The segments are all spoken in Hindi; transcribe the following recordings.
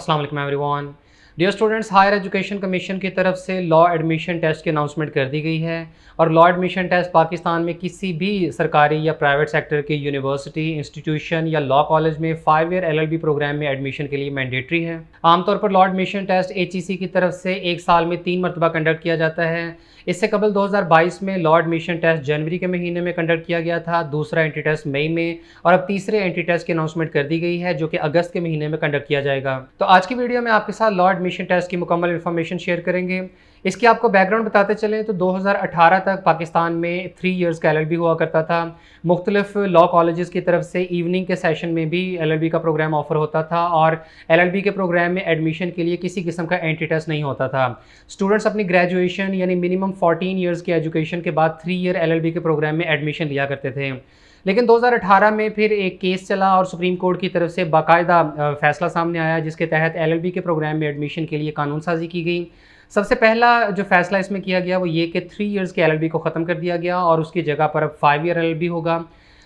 अस्सलाम वालेकुम everyone. Dear students, higher education commission की तरफ से लॉ एडमिशन टेस्ट की अनाउंसमेंट कर दी गई है और लॉ एडमिशन टेस्ट पाकिस्तान में किसी भी सरकारी या प्राइवेट सेक्टर के यूनिवर्सिटी, इंस्टीट्यूशन या लॉ कॉलेज में 5 ईयर LLB प्रोग्राम में एडमिशन के लिए मैंडेटरी है। आमतौर पर लॉ एडमिशन टेस्ट HEC की तरफ से एक साल में 3 मरतबा कंडक्ट किया जाता है। इससे कबल 2022 में लॉ एडमिशन टेस्ट जनवरी के महीने में कंडक्ट किया गया था, दूसरा एंट्री टेस्ट मई में और अब तीसरे एंट्री टेस्ट की अनाउंसमेंट कर दी गई है जो कि अगस्त के महीने में कंडक्ट किया जाएगा। तो आज की वीडियो में आपके साथ लॉ एडमिशन टेस्ट की मुकम्मल इन्फॉर्मेशन शेयर करेंगे। इसकी आपको बैकग्राउंड बताते चलें तो 2018 तक पाकिस्तान में 3 इयर्स का LLB हुआ करता था। मुख्तलिफ लॉ कॉलेजेस की तरफ से इवनिंग के सेशन में भी LLB का प्रोग्राम ऑफर होता था और LLB के प्रोग्राम में एडमिशन के लिए किसी किस्म का एंट्री टेस्ट नहीं होता था। स्टूडेंट्स अपनी ग्रेजुएशन यानी मिनिमम 14 ईयर्स की एजुकेशन के बाद 3 ईयर LLB के प्रोग्राम में एडमिशन लिया करते थे। लेकिन 2018 में फिर एक केस चला और सुप्रीम कोर्ट की तरफ से बाकायदा फैसला सामने आया जिसके तहत LLB के प्रोग्राम में एडमिशन के लिए कानून साजी की गई। सबसे पहला जो फैसला इसमें किया गया वो ये कि 3 इयर्स के LLB को ख़त्म कर दिया गया और उसकी जगह पर अब 5 ईयर LLB होगा।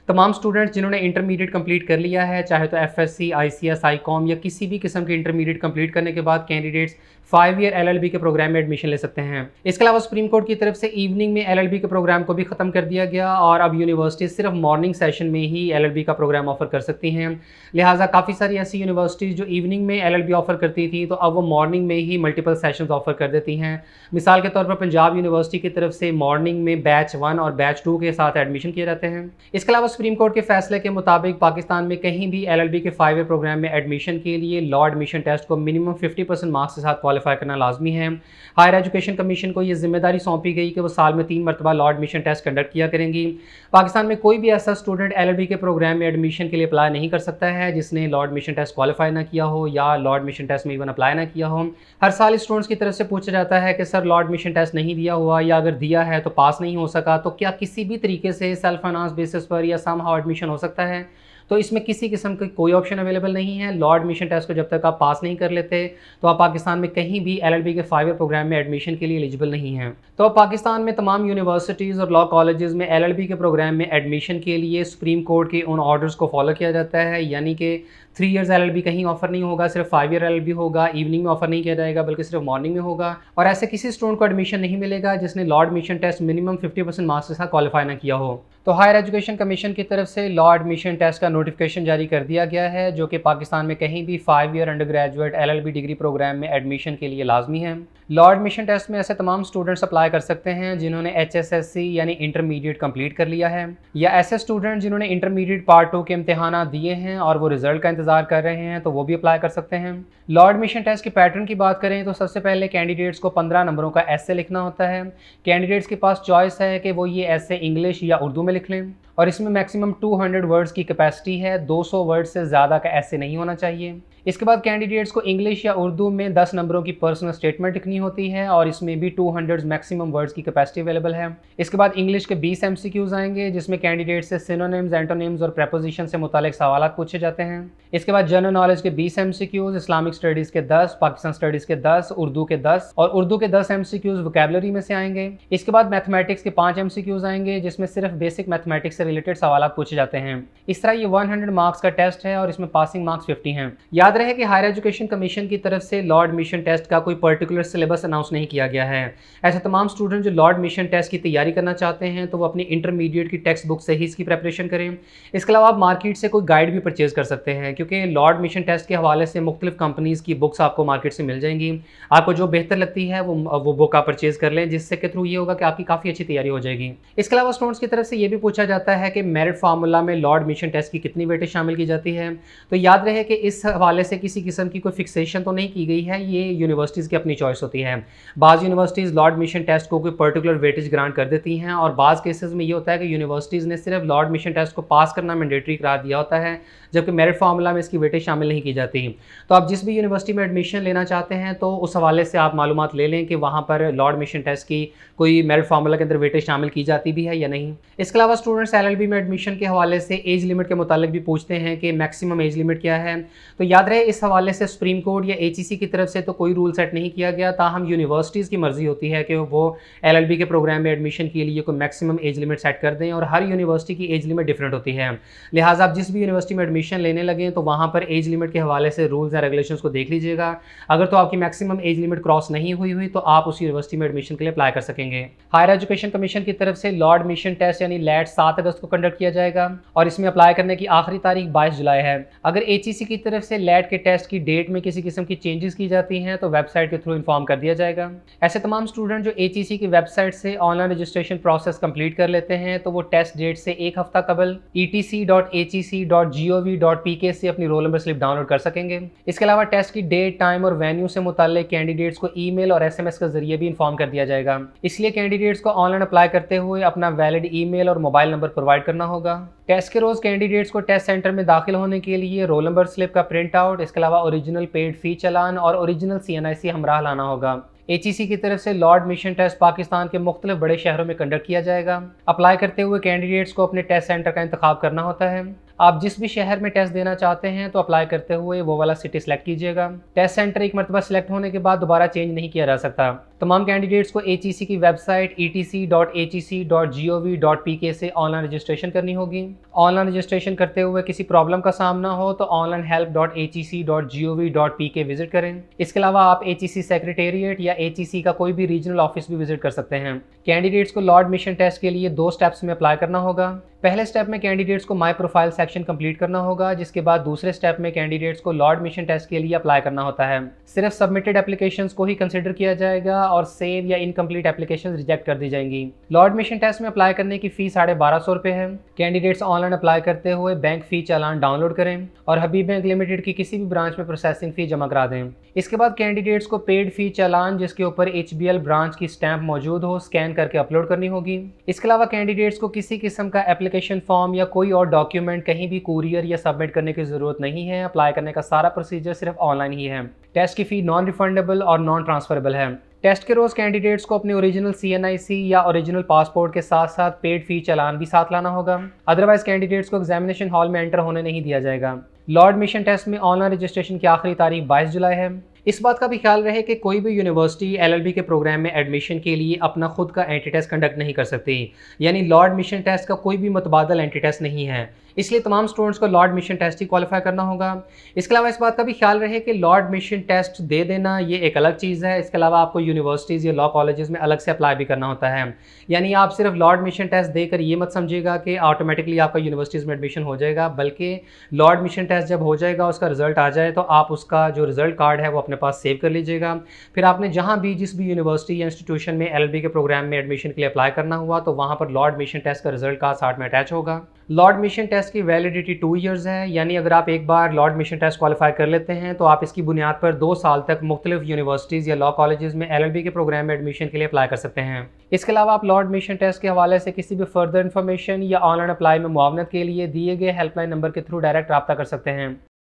तमाम स्टूडेंट्स जिन्होंने इंटरमीडिएट कंप्लीट कर लिया है, चाहे तो FSC, ICS, ICOM या किसी भी किस्म के इंटरमीडिएट कंप्लीट करने के बाद कैंडिडेट्स 5 ईयर LLB के प्रोग्राम में एडमिशन ले सकते हैं। इसके अलावा सुप्रीम कोर्ट की तरफ से इवनिंग में LLB के प्रोग्राम को भी ख़त्म कर दिया गया और अब यूनिवर्सिटी सिर्फ मॉर्निंग सेशन में ही LLB का प्रोग्राम ऑफर कर सकती हैं। लिहाजा काफ़ी सारी ऐसी यूनिवर्सिटीज़ जो इवनिंग में LLB ऑफर करती थी तो अब वो मॉर्निंग में ही मल्टीपल सेशंस ऑफर कर देती हैं। मिसाल के तौर पर पंजाब यूनिवर्सिटी की तरफ से मॉर्निंग में बैच 1 और बैच 2 के साथ एडमिशन किए जाते हैं। इसके अलावा सुप्रीम कोर्ट के फैसले के मुताबिक पाकिस्तान में कहीं भी LLB के 5 ईयर प्रोग्राम में एडमिशन के लिए लॉ एडमिशन टेस्ट को मिनिमम 50% मार्क्स के साथ क्वालिफाई करना लाजमी है। हायर एजुकेशन कमीशन को ये जिम्मेदारी सौंपी गई कि वो साल में 3 मरतबा लॉ एडमिशन टेस्ट कंडक्ट किया करेंगी। पाकिस्तान में कोई भी ऐसा स्टूडेंट LLB के प्रोग्राम में एडमिशन के लिए अप्लाई नहीं कर सकता है जिसने लॉ एडमिशन टेस्ट क्वालिफाई ना किया हो या लॉ एडमिशन टेस्ट में इवन अप्लाई ना किया हो। हर साल स्टूडेंट्स की तरफ से पूछा जाता है कि सर लॉ एडमिशन टेस्ट नहीं दिया हुआ या अगर दिया है तो पास नहीं हो सका, तो क्या किसी भी तरीके से सेल्फ फाइनेंस बेसिस पर या समहाउ एडमिशन हो सकता है? तो इसमें किसी किस्म का कोई ऑप्शन अवेलेबल नहीं है। लॉ एडमिशन टेस्ट को जब तक आप पास नहीं कर लेते तो आप पाकिस्तान में कहीं भी LLB के 5 ईयर प्रोग्राम में एडमिशन के लिए एलिजिबल नहीं हैं। तो अब पाकिस्तान में तमाम यूनिवर्सिटीज़ और लॉ कॉलेजेस में LLB के प्रोग्राम में एडमिशन के लिए सुप्रीम कोर्ट के उन ऑर्डर्स को फॉलो किया जाता है, यानी कि 3 इयर्स LLB कहीं ऑफर नहीं होगा, सिर्फ 5 ईयर LLB होगा। इवनिंग में ऑफर नहीं किया जाएगा बल्कि सिर्फ मॉर्निंग में होगा और ऐसे किसी स्टूडेंट को एडमिशन नहीं मिलेगा जिसने law admission test minimum 50% marks के साथ क्वालिफाई ना किया हो। तो हायर एजुकेशन कमीशन की तरफ से लॉ एडमिशन टेस्ट का नोटिफिकेशन जारी कर दिया गया है जो कि पाकिस्तान में कहीं भी 5 year undergraduate LLB degree programme में एडमिशन के लिए लाजमी है। लॉ एडमिशन टेस्ट में ऐसे तमाम स्टूडेंट्स अप्लाई कर सकते हैं जिन्होंने HSSC यानी इंटरमीडिएट कंप्लीट कर लिया है या ऐसे स्टूडेंट जिन्होंने इंटरमीडिएट पार्ट 2 के इम्तिहान दिए हैं और वो रिजल्ट का इंतजार कर रहे हैं तो वो भी अप्लाई कर सकते हैं। लॉ एडमिशन टेस्ट के पैटर्न की बात करें तो सबसे पहले कैंडिडेट्स को 15 नंबरों का एसे लिखना होता है। कैंडिडेट्स के पास चॉइस है कि वो ये एसे इंग्लिश या उर्दू में लिख लें और इसमें मैक्सिमम 200 वर्ड्स की कैपेसिटी है, 200 वर्ड से ज़्यादा का एसे नहीं होना चाहिए। इसके बाद कैंडिडेट्स को इंग्लिश या उर्दू में 10 नंबरों की पर्सनल स्टेटमेंट लिखनी होती है और इसमें भी 200 मैक्सिमम वर्ड्स की कैपेसिटी अवेलेबल है। इसके बाद इंग्लिश के 20 MCQs आएंगे जिसमें कैंडिडेट से सिनोनिम्स, एंटोनिम्स और प्रेपोजिशन से मुतालिक सवाल पूछे जाते हैं। इसके बाद जनरल नॉलेज के 20 MCQs, इस्लामिक स्टडीज़ के 10, पाकिस्तान स्टडीज़ के 10, उर्दू के 10 और उर्दू के 10 MCQs वोकैबुलरी में से आएंगे। इसके बाद मैथमेटिक्स के 5 MCQs आएंगे जिसमें सिर्फ बेसिक मैथमेटिक्स से रिलेटेड सवाल पूछे जाते हैं। इस तरह ये 100 मार्क्स का टेस्ट है और इसमें पासिंग मार्क्स 50 हैं। याद रहे कि हायर एजुकेशन कमीशन की तरफ से लॉ एडमिशन टेस्ट का कोई पर्टिकुलर सिलेबस अनाउंस नहीं किया गया है। ऐसे तमाम स्टूडेंट जो लॉ एडमिशन टेस्ट की तैयारी करना चाहते हैं तो वो अपनी इंटरमीडिएट की टेक्स्ट बुक से ही इसकी प्रेपरेशन करें। इसके अलावा आप मार्केट से कोई गाइड भी परचेज कर सकते हैं क्योंकि लॉ एडमिशन टेस्ट के हवाले से मुख्तलिफ कंपनीज़ की बुक्स आपको मार्केट से मिल जाएंगी। आपको जो बेहतर लगती है वो बुक आप परचेज कर लें, जिससे के थ्रू ये होगा कि आपकी काफ़ी अच्छी तैयारी हो जाएगी। इसके अलावा स्टूडेंट्स की तरफ से ये भी पूछा जाता है कि मेरिट फार्मूला में लॉ एडमिशन टेस्ट की कितनी वेटेज शामिल की जाती है। तो याद रहे कि इस हवाले से किसी किस्म की कोई फिक्सेशन तो नहीं की गई है, ये यूनिवर्सिटीज़ की अपनी चॉइस होती है। बाज़ यूनिवर्सिटीज़ लॉ एडमिशन टेस्ट को कोई पर्टिकुलर वेटेज ग्रांट कर देती हैं और बाज़ केसेस में ये होता है कि यूनिवर्सिटीज़ ने सिर्फ लॉ एडमिशन टेस्ट को पास करना मैंडेटरी करार दिया होता है जबकि मेरिट फार्मूला में इसकी वेटेज शामिल नहीं की जाती। तो आप जिस भी यूनिवर्सिटी में एडमिशन लेना चाहते हैं तो उस हवाले से आप मालूमात ले लें कि वहाँ पर लॉ एडमिशन टेस्ट की कोई मेरिट फार्मूला के अंदर वेटेज शामिल की जाती भी है या नहीं। इसके अलावा स्टूडेंट्स LLB में एडमिशन के हवाले से एज लिमिट के मुतालिक भी पूछते हैं कि मैक्सिमम एज लिमिट क्या है। तो याद रहे इस हवाले से सुप्रीम कोर्ट या एचईसी की तरफ से तो कोई रूल सेट नहीं किया गया, ताहम यूनिवर्सिटीज़ की मर्ज़ी होती है कि वो एलएलबी के प्रोग्राम में एडमिशन के लिए कोई मैक्सिमम एज लिमिट सेट कर दें, और हर यूनिवर्सिटी की एज लिमिट डिफरेंट होती है। लिहाजा आप जिस भी यूनिवर्सिटी में एडमिशन लेने लगें तो वहाँ पर एज लिमिट के हवाले से रूल्स या रेगुलेशंस को देख लीजिएगा। अगर तो आपकी मैक्सिमम एज लिमिट क्रॉस नहीं हुई तो आप उस यूनिवर्सिटी में एडमिशन के लिए अप्लाई कर सकेंगे। हायर एजुकेशन कमीशन की तरफ से लॉ एडमिशन टेस्ट यानी लैट 7 अगस्त को कंडक्ट किया जाएगा और इसमें अप्लाई करने की आखिरी तारीख 22 जुलाई है। अगर एचईसी की तरफ से लैट के टेस्ट की डेट में किसी किस्म की चेंजेस की जाती हैं तो वेबसाइट के थ्रू इन्फॉर्म कर दिया जाएगा। ऐसे तमाम स्टूडेंट जो एचईसी की वेबसाइट से ऑनलाइन रजिस्ट्रेशन प्रोसेस कंप्लीट कर लेते हैं तो वो टेस्ट डेट से एक हफ्ता कबल etc.hec.gov.pk से अपनी रोल नंबर स्लिप डाउनलोड कर सकेंगे। इसके अलावा टेस्ट की डेट, टाइम और वेन्यू से मुताल्लिक कैंडिडेट्स को ईमेल और एसएमएस के जरिए भी इन्फॉर्म कर दिया जाएगा। इसलिए कैंडिडेट्स को ऑनलाइन अप्लाई करते हुए अपना वैलिड ईमेल और मोबाइल नंबर प्रोवाइड करना होगा। टेस्ट के रोज कैंडिडेट्स को टेस्ट सेंटर में दाखिल होने के लिए रोल नंबर स्लिप का प्रिंट आउट, इसके अलावा ओरिजिनल पेड फी चालान और ओरिजिनल CNIC हमराह लाना होगा। एचईसी की तरफ से लॉ एडमिशन टेस्ट पाकिस्तान के मुख्तलिफ बड़े शहरों में कंडक्ट किया जाएगा। अप्लाई करते हुए कैंडिडेट्स को अपने टेस्ट सेंटर का इंतखाब करना होता है। आप जिस भी शहर में टेस्ट देना चाहते हैं तो अप्लाई करते हुए वो वाला सिटी सेलेक्ट कीजिएगा। टेस्ट सेंटर एक मरतबा सेलेक्ट होने के बाद दोबारा चेंज नहीं किया जा सकता। तमाम कैंडिडेट्स को एचईसी की वेबसाइट etc.hec.gov.pk से ऑनलाइन रजिस्ट्रेशन करनी होगी। ऑनलाइन रजिस्ट्रेशन करते हुए किसी प्रॉब्लम का सामना हो तो onlinehelp.hec.gov.pk विजिट करें। इसके अलावा आप एचईसी सेक्रेटेरिएट या एचईसी का कोई भी रीजनल ऑफिस भी विजिट कर सकते हैं। कैंडिडेट्स को लॉ एडमिशन टेस्ट के लिए 2 स्टेप्स में अप्लाई करना होगा। पहले स्टेप में कैंडिडेट्स को माई प्रोफाइल सेक्शन कंप्लीट करना होगा, जिसके बाद दूसरे स्टेप में कैंडिडेट्स को लॉ एडमिशन टेस्ट के लिए अप्लाई करना होता है। सिर्फ सबमिटेड एप्लीकेशंस को ही कंसिडर किया जाएगा और सेव या इनकम्प्लीट एप्लीकेशंस रिजेक्ट कर दी जाएंगी। लॉ एडमिशन टेस्ट में अप्लाई करने की फीस 1250 रुपये है। कैंडिडेट्स ऑनलाइन अप्लाई करते हुए बैंक फी चालान डाउनलोड करें और हबीब बैंक लिमिटेड की किसी भी ब्रांच में प्रोसेसिंग फ़ी जमा करा दें। इसके बाद कैंडिडेट्स को पेड फी चालान जिसके ऊपर HBL ब्रांच की स्टैंप मौजूद हो स्कैन करके अपलोड करनी होगी। इसके अलावा कैंडिडेट्स को किसी किस्म का एप्लीकेशन फॉर्म या कोई और डॉक्यूमेंट कहीं भी कुरियर या सबमिट करने की ज़रूरत नहीं है। अप्लाई करने का सारा प्रोसीजर सिर्फ ऑनलाइन ही है। टेस्ट की फ़ी नॉन रिफंडेबल और नॉन ट्रांसफरेबल है। टेस्ट के रोज़ कैंडिडेट्स को अपने ओरिजिनल CNIC या ओरिजिनल पासपोर्ट के साथ साथ पेड फी चालान भी साथ लाना होगा, अदरवाइज कैंडिडेट्स को एग्जामिनेशन हॉल में एंटर होने नहीं दिया जाएगा। लॉ एडमिशन टेस्ट में ऑनलाइन रजिस्ट्रेशन की आखिरी तारीख 22 जुलाई है। इस बात का भी ख्याल रहे कि कोई भी यूनिवर्सिटी LLB के प्रोग्राम में एडमिशन के लिए अपना खुद का एंट्री टेस्ट कंडक्ट नहीं कर सकती, यानी लॉ एडमिशन टेस्ट का कोई भी मुतबादल एंट्री टेस्ट नहीं है। इसलिए तमाम स्टूडेंट्स को लॉ एडमिशन टेस्ट ही क्वालिफाई करना होगा। इसके अलावा इस बात का भी ख्याल रहे कि लॉ एडमिशन टेस्ट दे देना ये एक अलग चीज़ है। इसके अलावा आपको यूनिवर्सिटीज़ या लॉ कॉलेजेस में अलग से अप्लाई भी करना होता है। यानी आप सिर्फ लॉ एडमिशन टेस्ट देकर ये मत समझिएगा कि ऑटोमेटिकली आपका यूनिवर्सिटीज़ में एडमिशन हो जाएगा, बल्कि लॉ एडमिशन टेस्ट जब हो जाएगा, उसका रिजल्ट आ जाए तो आप उसका जो रिजल्ट कार्ड है वो अपने पास सेव कर लीजिएगा। फिर आपने जहाँ भी जिस भी यूनिवर्सिटी या इंस्टीट्यूशन में LLB के प्रोग्राम में एडमिशन के लिए अप्लाई करना हुआ तो वहाँ पर लॉ एडमिशन टेस्ट का रिजल्ट कार्ड साथ में अटैच होगा। लॉ एडमिशन टेस्ट की वैलिडिटी 2 ईयर्स है, यानी अगर आप एक बार लॉ एडमिशन टेस्ट क्वालिफाई कर लेते हैं तो आप इसकी बुनियाद पर 2 साल तक मुख्तलिफ यूनिवर्सिटीज़ या लॉ कॉलेजेस में LLB के प्रोग्राम में एडमिशन के लिए अप्लाई कर सकते हैं। इसके अलावा आप लॉ एडमिशन टेस्ट के हवाले से किसी भी फर्दर इन्फॉर्मेशन या ऑनलाइन अप्लाई में मुआवनत के लिए दिए गए हेल्पलाइन नंबर के थ्रू डायरेक्ट रब्ता कर सकते हैं।